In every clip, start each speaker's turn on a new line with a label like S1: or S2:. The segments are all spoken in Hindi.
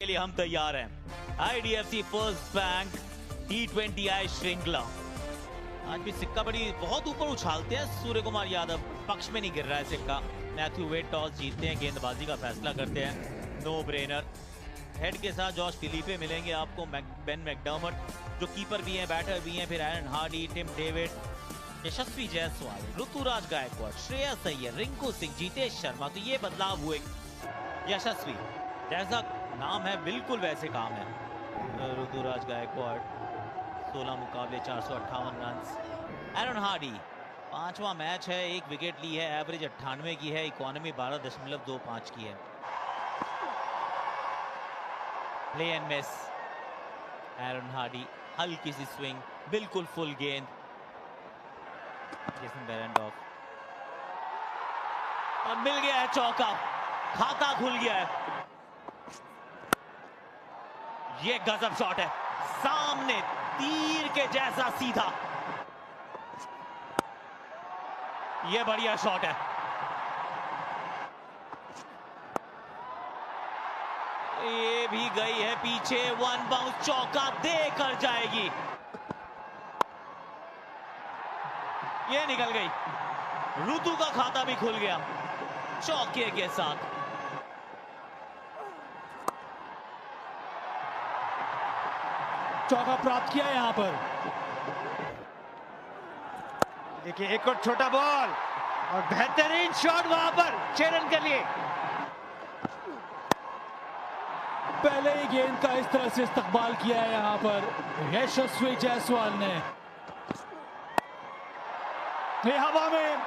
S1: के लिए हम तैयार हैं। आईडीएफसी फर्स्ट बैंक T20I श्रृंखला। आज भी सिक्का बड़ी बहुत ऊपर उछालते हैं सूर्य कुमार यादव, पक्ष में नहीं गिर रहा है सिक्का। मैथ्यू वेड टॉस जीतते हैं, गेंदबाजी का फैसला करते हैं, नो ब्रेनर। हेड के साथ जॉश फिलिपे मिलेंगे आपको, बेन मैकडर्मट जो कीपर भी हैं, बैटर भी हैं, फिर एरन हार्डी, टिम डेविड, यशस्वी जायसवाल, ऋतुराज गायकवाड़, श्रेयस अय्यर, रिंकू सिंह, जीतेश शर्मा। तो ये बदलाव हुए। यशस्वी जैसा नाम है बिल्कुल वैसे काम है। ऋतुराज गायकवाड़ 16 मुकाबले 458 रन। एरन हार्डी 5वां मैच है, 1 विकेट ली है, एवरेज 98 की है, इकोनॉमी 12.25 की है। Play and miss. Eran Hardy हल्की सी स्विंग, बिल्कुल फुल गेंद। जेसन बेरेंडॉर्फ और मिल गया है चौका, खाता खुल गया है। ये गजब शॉट है, सामने तीर के जैसा सीधा। ये बढ़िया शॉट है। ये भी गई है पीछे, 1 बाउंस चौका देकर जाएगी। ये निकल गई, ऋतु का खाता भी खुल गया चौके के साथ।
S2: चौका प्राप्त किया यहां पर।
S3: देखिए एक और छोटा बॉल और बेहतरीन शॉट वहां पर 6 रन के लिए।
S2: पहले ही गेंद का इस तरह से इस्तकबाल किया है यहां पर यशस्वी जायसवाल ने। ये हवा में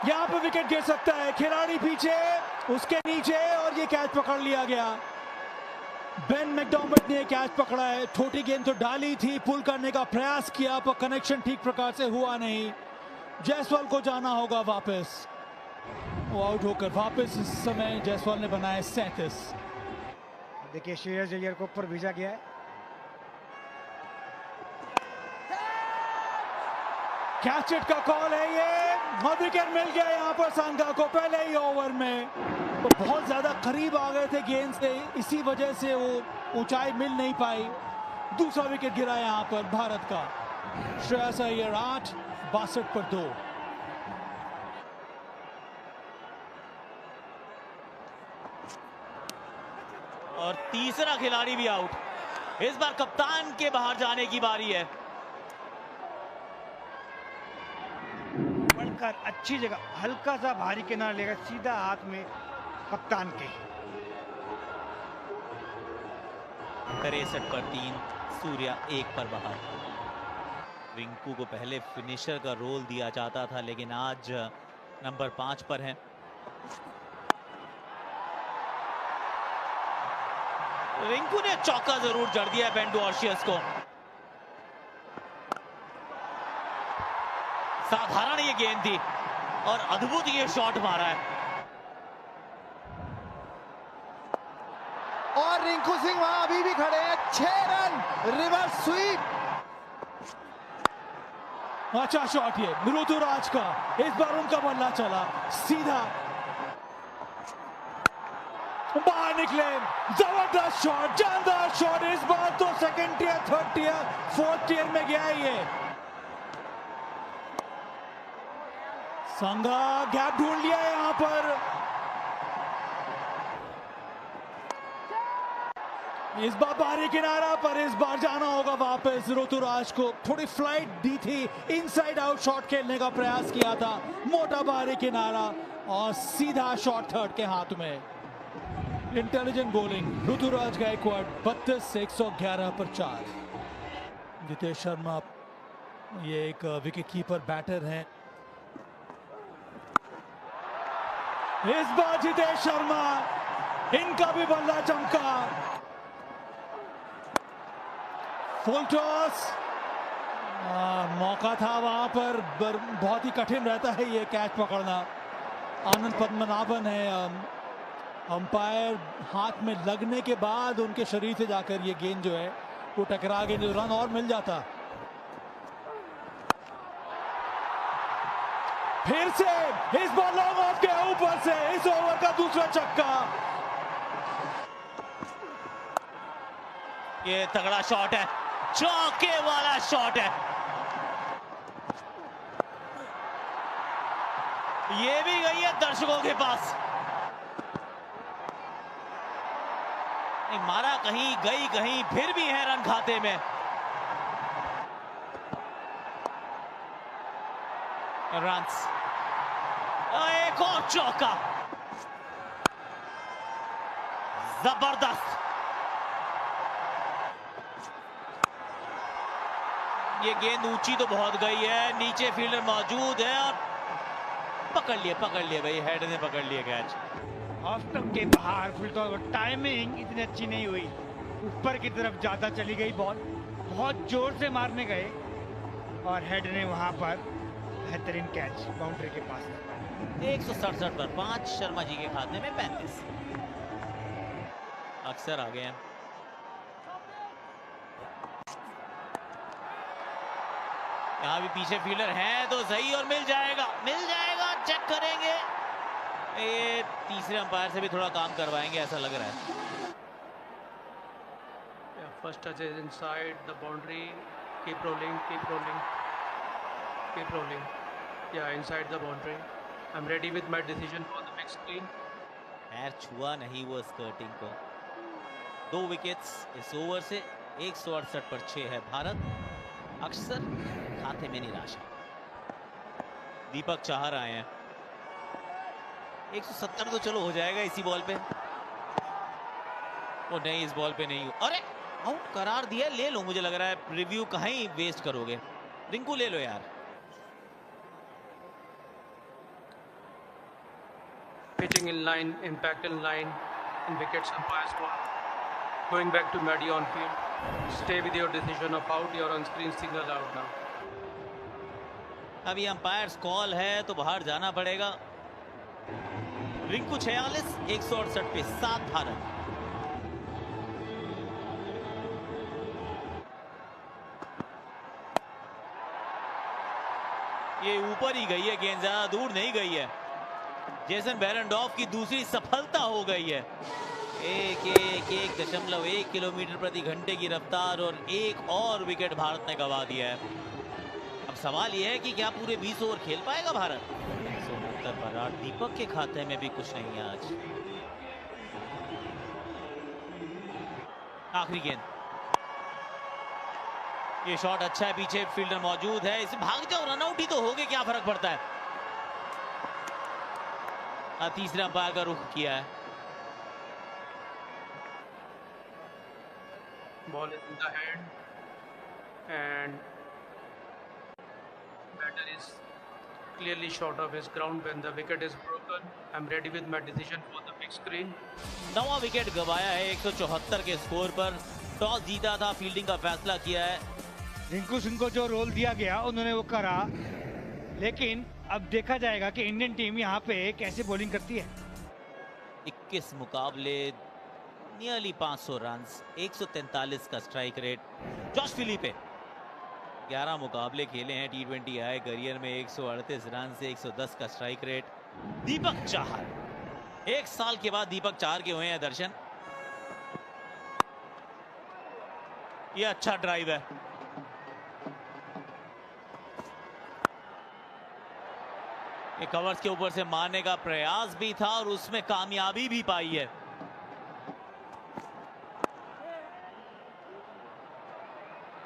S2: यहां पर विकेट गिर सकता है, खिलाड़ी पीछे, उसके नीचे, और ये कैच पकड़ लिया गया। बेन मैकडर्मट ने कैच पकड़ा है। छोटी गेंद तो डाली थी, पुल करने का प्रयास किया पर कनेक्शन ठीक प्रकार से हुआ नहीं। जायसवाल को जाना होगा वापस। वो आउट होकर वापस इस समय जायसवाल ने बनाए 37।
S3: देखिए श्रेयस अय्यर को ऊपर भेजा गया है।
S2: कैच इट का कॉल है ये, और विकेट मिल गया यहां पर सांगा को पहले ही ओवर में। तो बहुत ज्यादा करीब आ गए थे गेंद से, इसी वजह से वो ऊंचाई मिल नहीं पाई। दूसरा विकेट गिरा यहां पर भारत का। श्रेयस अय्यर 8, 62 पर 2।
S1: और तीसरा खिलाड़ी भी आउट। इस बार कप्तान के बाहर जाने की बारी है।
S3: बढ़कर अच्छी जगह, हल्का सा भारी किनारा लेगा, सीधा हाथ में कप्तान के।
S1: 63 पर 3, सूर्या 1 पर बाहर। रिंकू को पहले फिनिशर का रोल दिया जाता था, लेकिन आज नंबर 5 पर है। रिंकू ने चौका जरूर जड़ दिया बेन डुआर्शियस को। साधारण ये गेंद थी और अद्भुत ये शॉट मारा है।
S4: और रिंकू सिंह वहां अभी भी खड़े हैं। 6 रन, रिवर्स स्वीप।
S2: अच्छा शॉट ये ऋतुराज का, इस बार उनका बल्ला चला सीधा बाहर निकले। जबरदस्त शॉट, जानदार शॉट। इस बार तो second tier, third tier, fourth tier में गया ये। संगा गैप ढूंढ लिया यहां पर। इस बार बाहरी किनारा पर, इस बार जाना होगा वापस ऋतुराज को। थोड़ी फ्लाइट दी थी, इनसाइड आउट शॉट खेलने का प्रयास किया था, मोटा बाहरी किनारा और सीधा शॉट थर्ड के हाथ में। इंटेलिजेंट बॉलिंग ऋतुराज गायकवाड़ 32, 111 पर 4। जितेश शर्मा ये एक विकेट कीपर बैटर हैं। इस बार जितेश शर्मा, इनका भी बल्ला चमका। फुल टॉस, मौका था वहां पर, बहुत ही कठिन रहता है ये कैच पकड़ना। आनंद पद्मनाभन है अंपायर, हाथ में लगने के बाद उनके शरीर से जाकर ये गेंद जो है वो टकरा गई, जो रन और मिल जाता। फिर से इस बार लॉन्ग ऑफ के ऊपर से इस ओवर का दूसरा छक्का।
S1: ये तगड़ा शॉट है, चौके वाला शॉट है। ये भी गई है दर्शकों के पास। मारा कहीं, गई कहीं, फिर भी है रन खाते में। रन्स, एक और चौका, जबरदस्त। ये गेंद ऊंची तो बहुत गई है, नीचे फील्डर मौजूद है और पकड़ लिए भाई, हेड ने पकड़ लिया कैच।
S3: ऑफ स्टंप के बाहर फुल टॉस, टाइमिंग इतनी अच्छी नहीं हुई, ऊपर की तरफ ज्यादा चली गई बॉल, बहुत जोर से मारने गए और हेड ने वहां पर बेहतरीन कैच बाउंड्री के पास।
S1: 167 पर 5, शर्मा जी के खाते में 35। अक्सर आ गए हैं। यहाँ भी पीछे फील्डर हैं तो सही, और मिल जाएगा, चेक करेंगे। ये तीसरे अंपायर से भी थोड़ा काम करवाएंगे ऐसा लग रहा है।
S5: First touch is inside the boundary. Keep rolling. Yeah, inside the boundary. I'm ready with my decision for the big screen.
S1: पैर छुआ नहीं वो स्कर्टिंग को। 2 विकेट्स इस ओवर से। 168 पर 6 है भारत। अक्सर खाते में निराशा। दीपक चाहर आए हैं। 170 तो चलो हो जाएगा इसी बॉल पे। वो नहीं, इस बॉल पे नहीं। अरे आउट करार दिया, ले लो। मुझे लग रहा है रिव्यू कहीं वेस्ट करोगे। रिंकू ले लो यार।
S5: Pitching in line, impact in line, in wickets umpire's ball. Going back to Maddie on field. Stay with your decision of out. Your on-screen signal out now.
S1: अभी अंपायर्स कॉल है तो बाहर जाना पड़ेगा। रिंकू 46, 168 पे 7 भारत। ये ऊपर ही गई है गेंद, ज्यादा दूर नहीं गई है। जेसन बेरेंडॉर्फ की दूसरी सफलता हो गई है। 1.1 किलोमीटर प्रति घंटे की रफ्तार और एक और विकेट भारत ने गंवा दिया है। अब सवाल यह है कि क्या पूरे 20 ओवर खेल पाएगा भारत। 169 पर दीपक के खाते में भी कुछ नहीं है आज। आखिरी गेंद, ये शॉट अच्छा है, पीछे फील्डर मौजूद है, इसे भाग जाओ, रनआउट ही तो हो गए, क्या फर्क पड़ता है। तीसरे अंपायर का रुख किया है।
S5: Ball is in the hand and batter is clearly short of his ground when the wicket is broken. I'm ready with my decision for the big screen.
S1: 9वां विकेट गंवाया है 174 के स्कोर पर। टॉस जीता था, फील्डिंग का फैसला किया है।
S3: रिंकू सिंह को जो रोल दिया गया उन्होंने वो करा, लेकिन अब देखा जाएगा कि इंडियन टीम यहाँ पे कैसे बॉलिंग करती है।
S1: 21 मुकाबले, नियरली 500 रन, 143 का स्ट्राइक रेट। जॉश फिलिपे 11 मुकाबले खेले हैं T20 आई करियर में, 138 रन से 110 का स्ट्राइक रेट। दीपक चाहर, 1 साल के बाद दीपक चाहर के हुए हैं दर्शन। ये अच्छा ड्राइव है। ये कवर्स के ऊपर से मारने का प्रयास भी था और उसमें कामयाबी भी पाई है।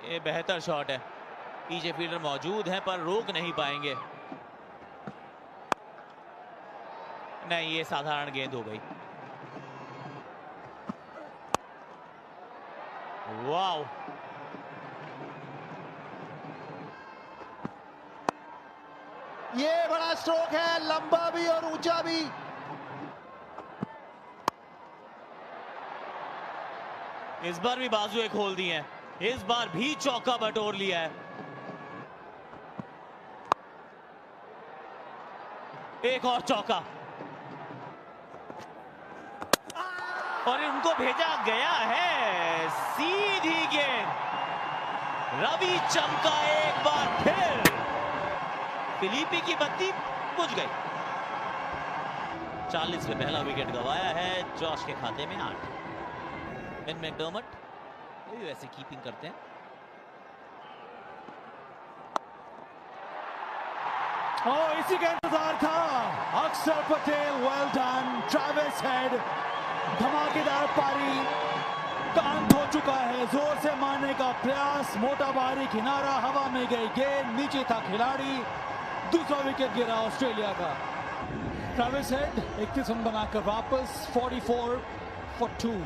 S1: ये बेहतर शॉट है, पीछे फील्डर मौजूद है पर रोक नहीं पाएंगे। नहीं, ये साधारण गेंद हो गई। वाव,
S4: ये बड़ा स्ट्रोक है, लंबा भी और ऊंचा भी।
S1: इस बार भी बाजुएं खोल दी हैं, इस बार भी चौका बटोर लिया है। एक और चौका और उनको भेजा गया है सीधी गेंद। रवि चमका एक बार फिर, फिलिपी की बत्ती बुझ गई। 40 में पहला विकेट गंवाया है, जॉश के खाते में 8। बेन मैकडर्मट ये वैसे कीपिंग करते हैं।
S2: इसी का इंतजार था। अक्षर Patel, well done. Travis head, धमाकेदार पारी का अंत हो चुका है। जोर से मारने का प्रयास, मोटा भारी किनारा, हवा में गई गेंद, नीचे था खिलाड़ी। दूसरा विकेट गिरा ऑस्ट्रेलिया का। ट्रेविस हेड 31 रन बनाकर वापस 44 for 2।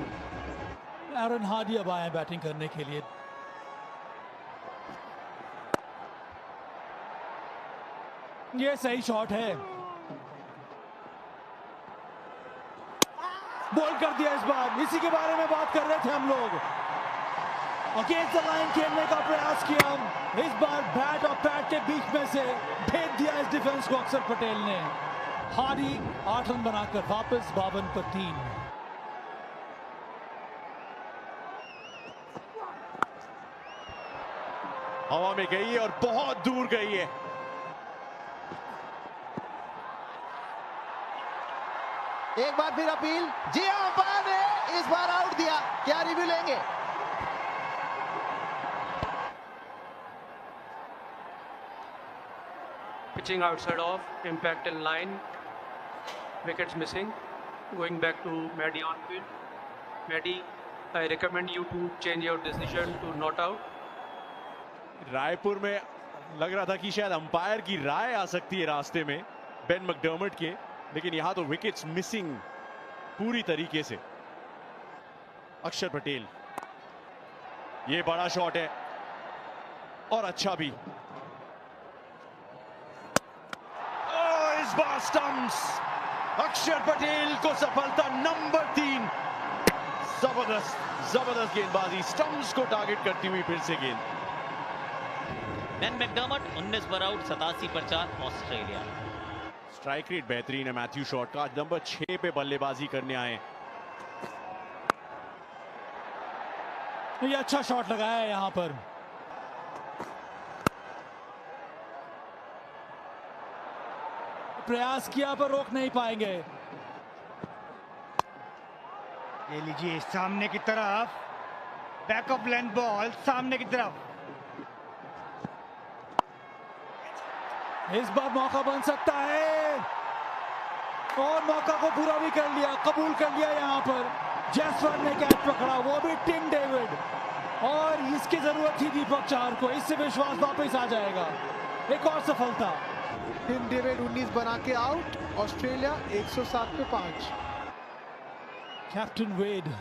S2: एरन हार्डी अब आए बैटिंग करने के लिए। ये सही शॉट है, बॉल कर दिया इस बार। इसी के बारे में बात कर रहे थे हम लोग। अगेंस्ट द लाइन खेलने का प्रयास किया, इस बार बैट और पैड के बीच में से भेज दिया इस डिफेंस को अक्षर पटेल ने। हार्डी 8 रन बनाकर वापस 52 पर 3।
S6: हवा में गई है और बहुत दूर गई है।
S4: एक बार फिर अपील। जी हां, अंपायर ने इस बार आउट दिया। क्या रिव्यू लेंगे?
S5: Pitching outside off, impact in line, wickets missing. Going back to Maddie on field. Maddie, I recommend you to change your decision to not out.
S6: Raipur में लग रहा था कि शायद अंपायर की राय आ सकती है रास्ते में बेन मैकडर्मट के, लेकिन यहां तो विकेट्स मिसिंग पूरी तरीके से। अक्षर पटेल, ये बड़ा शॉट है और अच्छा भी। इस बार स्टंप्स, अक्षर पटेल को सफलता नंबर 3। जबरदस्त गेंदबाजी, स्टंप्स को टारगेट करती हुई फिर से गेंद।
S1: बेन मैकडर्मट 19 पर आउट, 87 पर 4 ऑस्ट्रेलिया।
S6: स्ट्राइक रेट बेहतरीन है मैथ्यू शॉट का। नंबर 6 पे बल्लेबाजी करने आए।
S2: ये अच्छा शॉट लगाया है यहां पर। प्रयास किया पर रोक नहीं पाएंगे।
S3: ये लीजिए सामने की तरफ, बैक ऑफ लेंथ बॉल सामने की तरफ।
S2: इस बार मौका बन सकता है और मौका को पूरा भी कर लिया, कबूल कर लिया। यहां पर जयसवाल ने कैच पकड़ा, वो भी टिम डेविड, और इसकी जरूरत थी दीपक चाहर को। इससे विश्वास वापस आ जाएगा। एक और सफलता।
S4: टिम डेविड 19 बना के आउट। ऑस्ट्रेलिया 107 पे 5।
S2: कैप्टन वेड,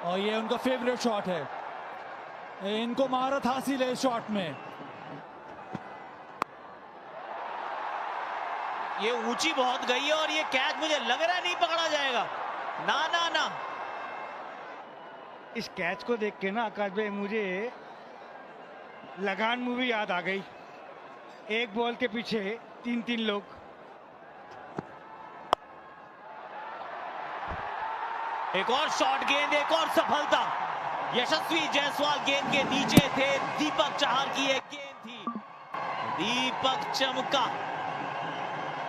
S2: और ये उनका फेवरेट शॉट है। इनको महारत हासिल है इस शॉट में।
S1: ये ऊंची बहुत गई है और ये कैच मुझे लग रहा है नहीं पकड़ा जाएगा। ना ना ना,
S3: इस कैच को देख के ना आकाश भाई मुझे लगान मूवी याद आ गई। एक बॉल के पीछे 3-3 लोग।
S1: एक और शॉट गेंद, एक और सफलता। यशस्वी जायसवाल गेंद के नीचे थे, दीपक चाहर की एक गेंद थी। दीपक चमका,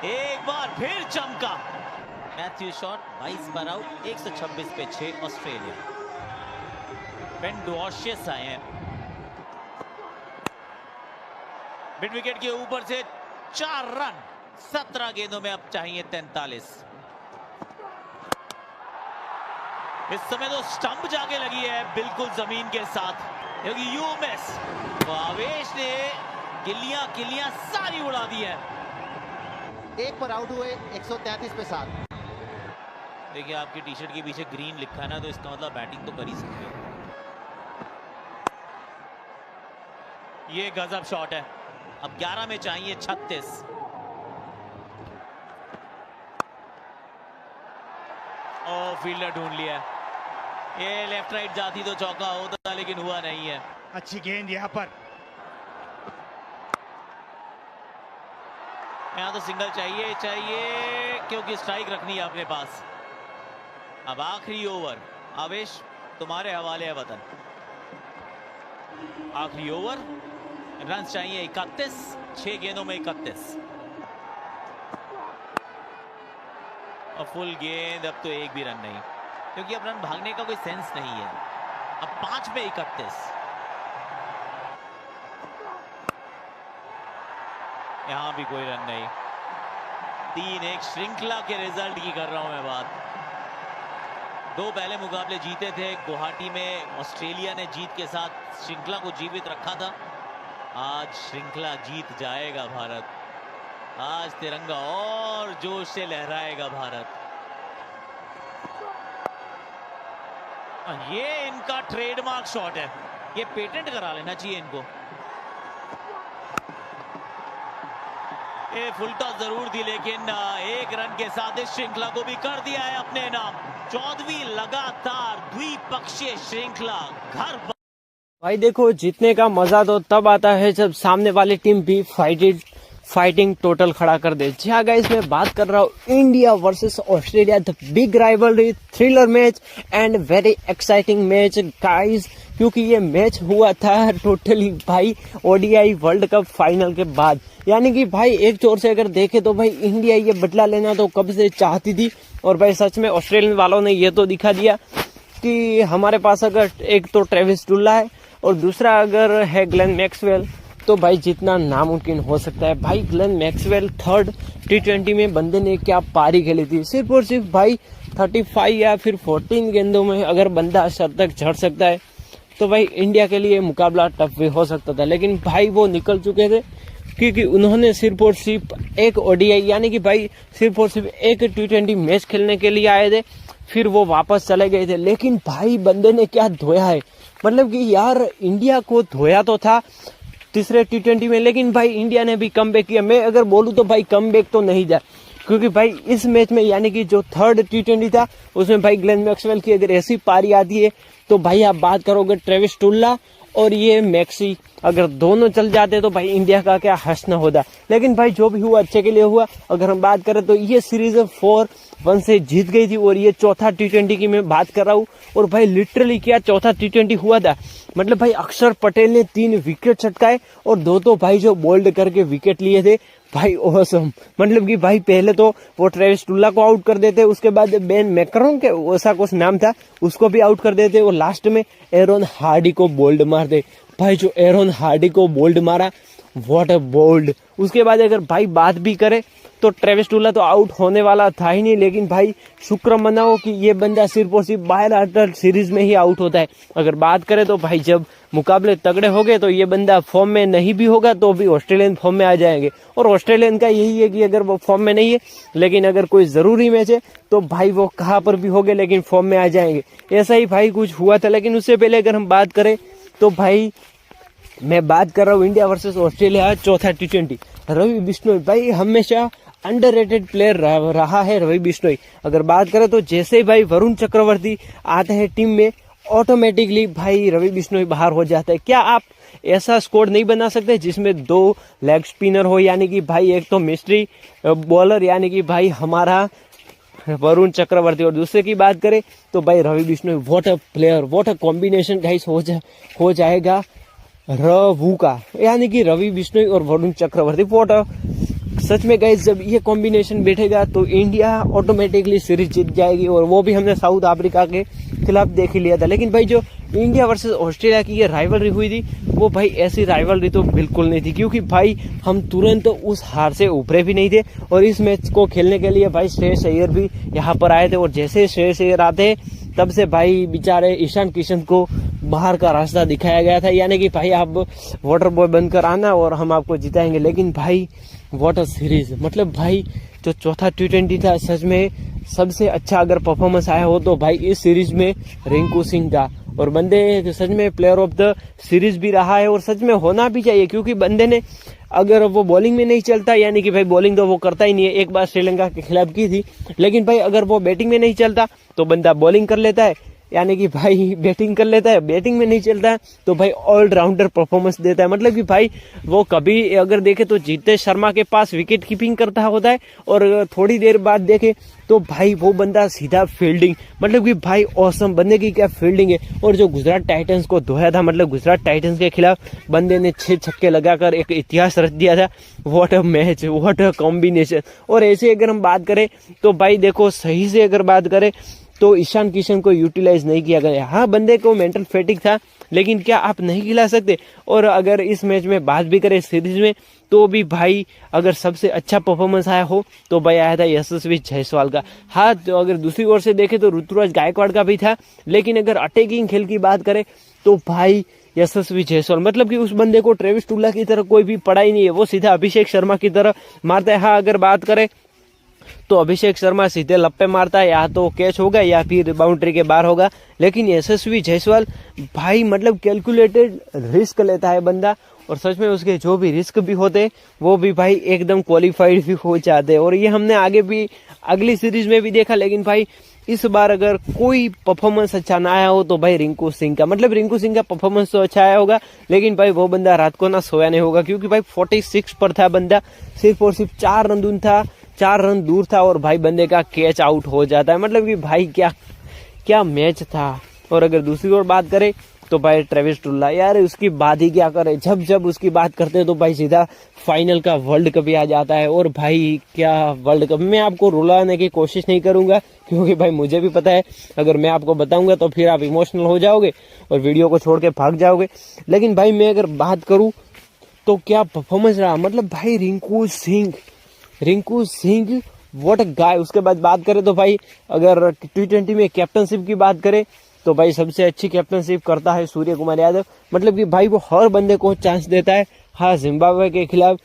S1: एक बार फिर चमका। मैथ्यू शॉट 22 पर आउट, 126 पे 6 ऑस्ट्रेलिया। बेन डुआर्शियस आए हैं। मिड विकेट के ऊपर से 4 रन 17 गेंदों में, अब चाहिए 43। इस समय तो स्टंप जाके लगी है बिल्कुल जमीन के साथ, क्योंकि यू मिस। आवेश ने गिल्लियां सारी उड़ा दी है।
S4: एक पर आउट हुए, 133 पे 7।
S1: देखिए आपकी टी शर्ट के पीछे ग्रीन लिखा है ना, तो इसका मतलब बैटिंग तो कर ही सकते हो। ये गजब शॉट है। अब 11 में चाहिए 36। ओ फील्डर ढूंढ लिया। ये लेफ्ट राइट जाती तो चौका होता, लेकिन हुआ नहीं है।
S3: अच्छी गेंद यहां पर।
S1: यहाँ तो सिंगल चाहिए क्योंकि स्ट्राइक रखनी है अपने पास। अब आखिरी ओवर, आवेश तुम्हारे हवाले है वतन। आखिरी ओवर, रन चाहिए 31, 6 गेंदों में 31। और फुल गेंद, अब तो एक भी रन नहीं। क्योंकि अब रन भागने का कोई सेंस नहीं है। अब 5 में 31। यहां भी कोई रन नहीं। 3-1 श्रृंखला के रिजल्ट की कर रहा हूं मैं बात। 2 पहले मुकाबले जीते थे गुवाहाटी में, ऑस्ट्रेलिया ने जीत के साथ श्रृंखला को जीवित रखा था। आज श्रृंखला जीत जाएगा भारत। आज तिरंगा और जोश से लहराएगा भारत। ये इनका ट्रेडमार्क शॉट है, ये पेटेंट करा लेना चाहिए इनको। ये फुल टॉस जरूर थी, लेकिन 1 रन के साथ इस श्रृंखला को भी कर दिया है अपने नाम। 14वीं लगातार द्विपक्षीय श्रृंखला घर पर।
S7: भाई देखो, जीतने का मजा तो तब आता है जब सामने वाली टीम भी फाइटिंग टोटल खड़ा कर दे। जी हाँ गाइस, मैं बात कर रहा हूँ India versus Australia, the big rivalry, thriller match and very exciting match guys, क्योंकि ये मैच हुआ था टोटली भाई ओडीआई वर्ल्ड कप फाइनल के बाद। यानी कि भाई एक जोर से अगर देखे तो भाई इंडिया ये बदला लेना तो कब से चाहती थी, और भाई सच में ऑस्ट्रेलियन वालों ने ये तो दिखा दिया कि हमारे पास अगर एक तो ट्रेविस डुल्ला है और दूसरा अगर है ग्लेन मैक्सवेल, तो भाई जितना नामुमकिन हो सकता है। भाई ग्लेन मैक्सवेल 3rd T20 में बंदे ने क्या पारी खेली थी, सिर्फ और सिर्फ भाई 35 या फिर 14 गेंदों में अगर बंदा शतक झड़ सकता है तो भाई इंडिया के लिए मुकाबला टफ भी हो सकता था। लेकिन भाई वो निकल चुके थे, क्योंकि उन्होंने सिर्फ और सिर्फ एक ओडीआई यानी कि भाई सिर्फ और सिर्फ एक T20 मैच खेलने के लिए आए थे, फिर वो वापस चले गए थे। लेकिन भाई बंदे ने क्या धोया है, मतलब कि यार इंडिया को धोया तो था तीसरे T20 में, लेकिन भाई इंडिया ने भी कमबैक किया। मैं अगर बोलूं तो भाई कमबैक तो नहीं था, क्योंकि भाई इस मैच में यानी कि जो 3rd T20 था उसमें भाई ग्लेन मैक्सवेल की अगर ऐसी पारी आती है तो भाई आप बात करोगे ट्रेविस डुल्ला और ये मैक्सी, अगर दोनों चल जाते तो भाई इंडिया का क्या हंसना होता। लेकिन भाई जो भी हुआ अच्छे के लिए हुआ। अगर हम बात करें तो ये सीरीज 4-1 से जीत गई थी, और ये चौथा T20 की मैं बात कर रहा हूँ। और भाई लिटरली क्या चौथा T20 हुआ था, मतलब भाई अक्षर पटेल ने 3 विकेट छटकाए और 2 तो भाई जो बोल्ड करके विकेट लिए थे भाई ऑसम। मतलब कि भाई पहले तो वो ट्रेविस डुल्ला को आउट कर देते, उसके बाद बेन मैकरम के ऐसा कुछ नाम था उसको भी आउट कर देते, और लास्ट में एरोन हार्डी को बोल्ड मार दे। भाई जो एरोन हार्डी को बोल्ड मारा, व्हाट अ बोल्ड। उसके बाद अगर भाई बात भी करे तो ट्रेविस डुल्ला तो आउट होने वाला था ही नहीं, लेकिन भाई शुक्र मनाओ कि ये बंदा सिर्फ और सिर्फ बायलैटरल सीरीज में ही आउट होता है। अगर बात करें तो भाई जब मुकाबले तगड़े हो गए तो ये बंदा फॉर्म में नहीं भी होगा तो भी ऑस्ट्रेलियन फॉर्म में आ जाएंगे, और ऑस्ट्रेलियन का यही है कि अगर वो फॉर्म में नहीं है लेकिन अगर कोई जरूरी मैच है तो भाई वो कहाँ पर भी हो गए लेकिन फॉर्म में आ जाएंगे। ऐसा ही भाई कुछ हुआ था। लेकिन उससे पहले अगर हम बात करें तो भाई मैं बात कर रहा हूँ इंडिया वर्सेस ऑस्ट्रेलिया चौथा T20। रवि बिश्नोई भाई हमेशा अंडररेटेड प्लेयर रहा है रवि बिश्नोई। अगर बात करें तो जैसे ही भाई वरुण चक्रवर्ती आते हैं टीम में ऑटोमेटिकली भाई रवि बिश्नोई बाहर हो जाता है। क्या आप ऐसा स्क्वाड नहीं बना सकते जिसमें 2 लेग स्पिनर हो, यानी कि भाई एक तो मिस्ट्री बॉलर यानी कि भाई हमारा वरुण चक्रवर्ती, और दूसरे की बात करें तो भाई Ravi Bishnoi. What a player, what a combination guys हो जाएगा रवू का, यानी कि रवि बिश्नोई और वरुण चक्रवर्ती। व्हाट अ सच में गाइस जब ये कॉम्बिनेशन बैठेगा तो इंडिया ऑटोमेटिकली सीरीज जीत जाएगी, और वो भी हमने साउथ अफ्रीका के खिलाफ देख ही लिया था। लेकिन भाई जो इंडिया वर्सेस ऑस्ट्रेलिया की ये राइवलरी हुई थी वो भाई ऐसी राइवलरी तो बिल्कुल नहीं थी, क्योंकि भाई हम तुरंत उस हार से उभरे भी नहीं थे। और इस मैच को खेलने के लिए भाई श्रेयस अय्यर भी यहाँ पर आए थे, और जैसे श्रेयस अय्यर आते तब से भाई बेचारे ईशान किशन को बाहर का रास्ता दिखाया गया था, यानी कि भाई आप वाटर बॉय बनकर आना और हम आपको जिताएंगे। लेकिन भाई व्हाट अ सीरीज, मतलब भाई जो चौथा T20 था सच में सबसे अच्छा अगर परफॉर्मेंस आया हो तो भाई इस सीरीज में रिंकू सिंह था, और बंदे सच में प्लेयर ऑफ द सीरीज भी रहा है, और सच में होना भी चाहिए। क्योंकि बंदे ने अगर वो बॉलिंग में नहीं चलता, यानी कि भाई बॉलिंग तो वो करता ही नहीं है, एक बार श्रीलंका के खिलाफ की थी, लेकिन भाई अगर वो बैटिंग में नहीं चलता तो बंदा बॉलिंग कर लेता है, यानी कि भाई बैटिंग कर लेता है, बैटिंग में नहीं चलता है तो भाई ऑलराउंडर परफॉर्मेंस देता है। मतलब कि भाई वो कभी अगर देखे तो जीतेश शर्मा के पास विकेट कीपिंग करता होता है, और थोड़ी देर बाद देखे तो भाई वो बंदा सीधा फील्डिंग, मतलब कि भाई ऑसम बंदे की क्या फील्डिंग है। और जो गुजरात टाइटंस को धोया था, मतलब गुजरात टाइटंस के खिलाफ बंदे ने 6 छक्के लगाकर एक इतिहास रच दिया था। What a match, what a combination. और ऐसे अगर हम बात करें तो भाई देखो सही से अगर बात करें तो ईशान किशन को यूटिलाइज नहीं किया गया। हाँ, बंदे को मेंटल फैटिक था, लेकिन क्या आप नहीं खिला सकते। और अगर इस मैच में बात भी करें सीरीज में, तो भी भाई अगर सबसे अच्छा परफॉर्मेंस आया हो तो भाई आया था यशस्वी जायसवाल का। हाँ, तो अगर दूसरी ओर से देखें तो ऋतुराज गायकवाड़ का भी था, लेकिन अगर अटैकिंग खेल की बात करें तो भाई यशस्वी जायसवाल, मतलब कि उस बंदे को ट्रेविस टुल्ला की तरह कोई भी पड़ा ही नहीं है, वो सीधा अभिषेक शर्मा की तरह मारता है। हाँ, अगर बात करें तो अभिषेक शर्मा सीधे लप्पे मारता है, या तो कैच होगा या फिर बाउंड्री के बाहर होगा, लेकिन यशस्वी जायसवाल भाई मतलब कैलकुलेटेड रिस्क लेता है बंदा, और सच में उसके जो भी रिस्क भी होते वो भी भाई एकदम क्वालिफाइड भी हो जाते हैं। और ये हमने आगे भी अगली सीरीज में भी देखा। लेकिन भाई इस बार अगर कोई परफॉर्मेंस अच्छा ना आया हो तो भाई रिंकू सिंह का, मतलब रिंकू सिंह का परफॉर्मेंस तो अच्छा आया होगा, लेकिन भाई वो बंदा रात को ना सोया नहीं होगा, क्योंकि भाई 46 पर था बंदा, सिर्फ और सिर्फ 4 रन दूर था और भाई बंदे का कैच आउट हो जाता है। मतलब कि भाई क्या मैच था। और अगर दूसरी ओर बात करें तो भाई ट्रेविस टुल्ला, यार उसकी बात ही क्या करे, जब उसकी बात करते हैं तो भाई सीधा फाइनल का वर्ल्ड कप ही आ जाता है। और भाई क्या वर्ल्ड कप, मैं आपको रुलाने की कोशिश नहीं करूंगा, क्योंकि भाई मुझे भी पता है अगर मैं आपको बताऊंगा तो फिर आप इमोशनल हो जाओगे और वीडियो को छोड़ के भाग जाओगे। लेकिन भाई मैं अगर बात करूं तो क्या परफॉर्मेंस रहा, मतलब भाई रिंकू सिंह व्हाट अ गाय। उसके बाद बात करें तो भाई अगर T20 में कैप्टनशिप की बात करें तो भाई सबसे अच्छी कैप्टनशिप करता है सूर्य कुमार यादव, मतलब कि भाई वो हर बंदे को चांस देता है। हाँ, जिम्बाब्वे के खिलाफ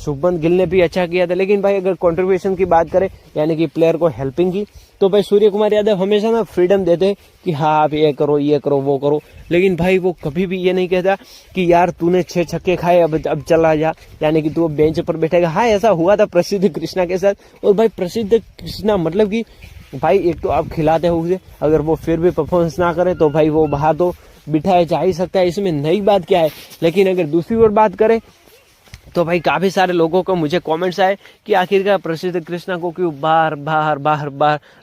S7: शुभमन गिल ने भी अच्छा किया था, लेकिन भाई अगर कंट्रीब्यूशन की बात करें यानी कि प्लेयर को हेल्पिंग की, तो भाई सूर्य कुमार यादव हमेशा ना फ्रीडम देते हैं कि हाँ आप ये करो वो करो, लेकिन भाई वो कभी भी ये नहीं कहता कि यार तूने 6 छक्के खाए अब चला जा, यानी कि तू अब बेंच पर बैठेगा। हाँ, ऐसा हुआ था प्रसिद्ध कृष्णा के साथ। और भाई प्रसिद्ध कृष्णा मतलब कि भाई एक तो आप खिलाते हो उसे, अगर वो फिर भी परफॉर्मेंस ना करे तो भाई वो बाहर तो बिठाया जा ही सकता है, इसमें नई बात क्या है। लेकिन अगर दूसरी ओर बात करें तो भाई काफी सारे लोगों को मुझे कमेंट्स आए कि आखिरकार प्रसिद्ध कृष्णा को क्यों बार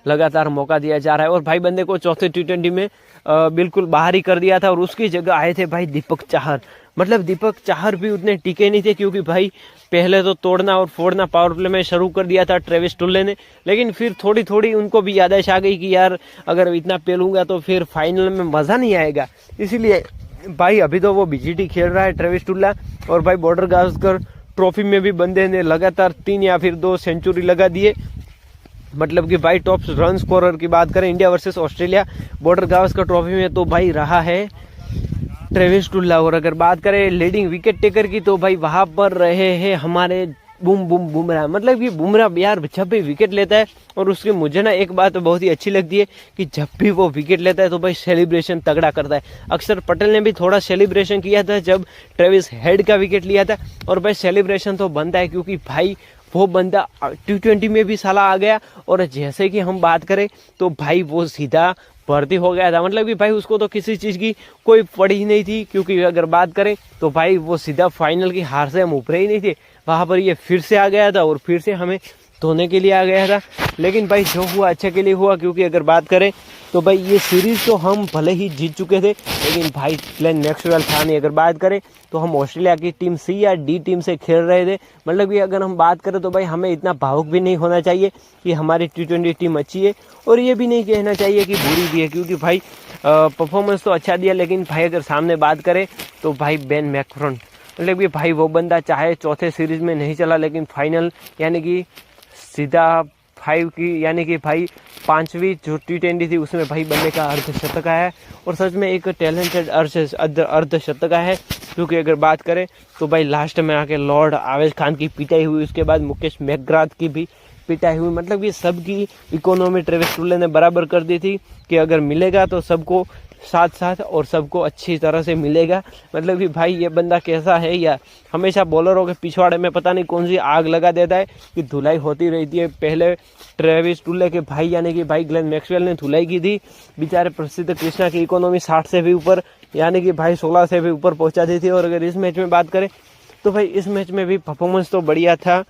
S7: लगातार मौका दिया जा रहा है। और भाई बंदे को चौथे T20 में बिल्कुल बाहर ही कर दिया था, और उसकी जगह आए थे भाई दीपक चाहर। मतलब दीपक चाहर भी उतने टिके नहीं थे, क्योंकि भाई पहले तो तोड़ना और फोड़ना पावर प्ले में शुरू कर दिया था ट्रेविस टुल्ले ने, लेकिन फिर थोड़ी उनको भी याददाश्त आ गई कि यार अगर इतना पेलूंगा तो फिर फाइनल में मजा नहीं आएगा। इसीलिए भाई अभी तो वो BGT खेल रहा है ट्रेविस टुल्ला, और भाई बॉर्डर गावस्कर ट्रॉफी में भी बंदे ने लगातार 3 या फिर 2 सेंचुरी लगा दिए। मतलब कि भाई टॉप रन स्कोरर की बात करें India versus Australia border Gavaskar trophy में तो भाई रहा है ट्रेविस टुल्ला। और अगर बात करें लीडिंग विकेट टेकर की तो भाई वहां पर रहे हैं हमारे बुमराह। मतलब कि बुमराह यार जब भी विकेट लेता है, और उसकी मुझे ना एक बात बहुत ही अच्छी लगती है कि जब भी वो विकेट लेता है तो भाई सेलिब्रेशन तगड़ा करता है। अक्षर पटेल ने भी थोड़ा सेलिब्रेशन किया था जब ट्रेविस हेड का विकेट लिया था, और भाई सेलिब्रेशन तो बनता है क्योंकि भाई वो बंदा T20 में भी साला आ गया, और जैसे कि हम बात करें तो भाई वो सीधा भर्ती हो गया था। मतलब कि भाई उसको तो किसी चीज़ की कोई पड़ी ही नहीं थी, क्योंकि अगर बात करें तो भाई वो सीधा फाइनल की हार से हम उभरे ही नहीं थे, वहाँ पर ये फिर से आ गया था और फिर से हमें धोने के लिए आ गया था। लेकिन भाई जो हुआ अच्छे के लिए हुआ, क्योंकि अगर बात करें तो भाई ये सीरीज तो हम भले ही जीत चुके थे, लेकिन भाई ग्लेन मैक्सवेल था नहीं। अगर बात करें तो हम ऑस्ट्रेलिया की टीम C या D टीम से खेल रहे थे। मतलब कि अगर हम बात करें तो भाई हमें इतना भावुक भी नहीं होना चाहिए कि हमारी T20 टीम अच्छी है, और ये भी नहीं कहना चाहिए कि बुरी भी है, क्योंकि भाई परफॉर्मेंस तो अच्छा दिया। लेकिन भाई अगर सामने बात करें तो भाई बेन मैकरॉन, मतलब कि भाई वो बंदा चाहे चौथे सीरीज में नहीं चला, लेकिन फाइनल यानी कि सीधा 5 की यानी कि भाई 5वीं जो T20 थी उसमें भाई बंदे का अर्धशतक आया है, और सच में एक टैलेंटेड अर्धशतक आया है। क्योंकि अगर बात करें तो भाई लास्ट में आके लॉर्ड आवेश खान की पिटाई हुई, उसके बाद मुकेश मैकग्राथ की भी पिटाई हुई। मतलब ये सब की इकोनॉमी ट्रेविस टुल्ले ने बराबर कर दी थी कि अगर मिलेगा तो सबको साथ साथ और सबको अच्छी तरह से मिलेगा। मतलब कि भाई ये बंदा कैसा है यार, हमेशा बॉलरों के पिछवाड़े में पता नहीं कौन सी आग लगा देता है कि धुलाई होती रहती है। पहले ट्रेविस टुल्ले के भाई यानी कि भाई ग्लेन मैक्सवेल ने धुलाई की थी, बेचारे प्रसिद्ध कृष्णा की इकोनॉमी 60 से भी ऊपर यानी कि भाई 16 से भी ऊपर पहुंचा दी थी। और अगर इस मैच में बात करें तो भाई इस मैच में भी परफॉर्मेंस तो बढ़िया था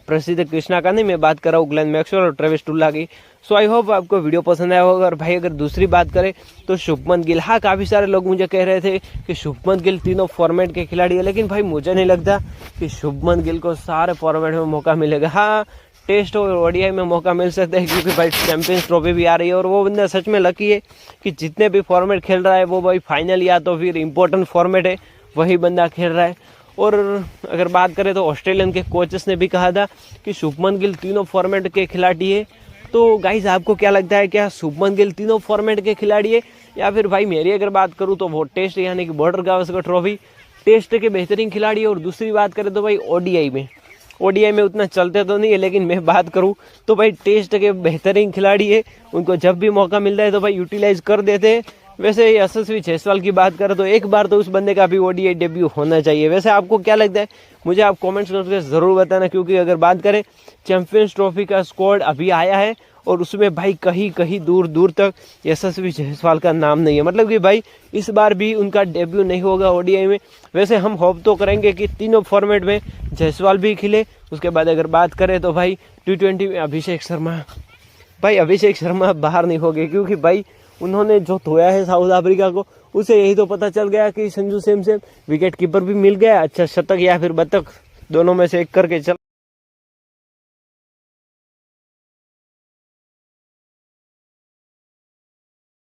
S7: प्रसिद्ध कृष्णा का, नहीं मैं बात कर रहा हूँ ग्लेन मैक्सवेल और ट्रेविस टुल्ला की। सो आई होप आपको वीडियो पसंद आया होगा। और भाई अगर दूसरी बात करें तो शुभमन गिल, हाँ काफ़ी सारे लोग मुझे कह रहे थे कि शुभमन गिल तीनों फॉर्मेट के खिलाड़ी है, लेकिन भाई मुझे नहीं लगता कि शुभमन गिल को सारे फॉर्मेट में मौका मिलेगा। हाँ टेस्ट और ओडीआई में मौका मिल सकता है, क्योंकि भाई चैंपियंस ट्रॉफी भी आ रही है और वो बंदा सच में लकी है कि जितने भी फॉर्मेट खेल रहा है वो भाई फाइनल या तो फिर इम्पोर्टेंट फॉर्मेट है वही बंदा खेल रहा है। और अगर बात करें तो ऑस्ट्रेलियन के कोचेस ने भी कहा था कि शुभमन गिल तीनों फॉर्मेट के खिलाड़ी है। तो गाइज आपको क्या लगता है, क्या शुभमन गिल तीनों फॉर्मेट के खिलाड़ी है, या फिर भाई मेरी अगर बात करूँ तो वो टेस्ट यानी कि बॉर्डर गावस्कर ट्रॉफी टेस्ट के बेहतरीन खिलाड़ी है। और दूसरी बात करें तो भाई ओडीआई में उतना चलते तो नहीं है, लेकिन मैं बात करूं तो भाई टेस्ट के बेहतरीन खिलाड़ी है, उनको जब भी मौका मिलता है तो भाई यूटिलाइज कर देते हैं। वैसे यशस्वी जायसवाल की बात करें तो एक बार तो उस बंदे का भी ओडीआई डेब्यू होना चाहिए। वैसे आपको क्या लगता है मुझे आप कमेंट्स करके ज़रूर बताना, क्योंकि अगर बात करें चैंपियंस ट्रॉफी का स्क्वाड अभी आया है और उसमें भाई कहीं दूर दूर तक यशस्वी जायसवाल का नाम नहीं है, मतलब कि भाई इस बार भी उनका डेब्यू नहीं होगा ओडीआई में। वैसे हम होप तो करेंगे कि तीनों फॉर्मेट में जायसवाल भी खिले। उसके बाद अगर बात करें तो भाई T20 में अभिषेक शर्मा बाहर नहीं हो गए, क्योंकि भाई उन्होंने जो धोया है साउथ अफ्रीका को, उसे यही तो पता चल गया कि संजू सैमसन विकेट कीपर भी मिल गया, अच्छा शतक या फिर बतख दोनों में से एक करके चल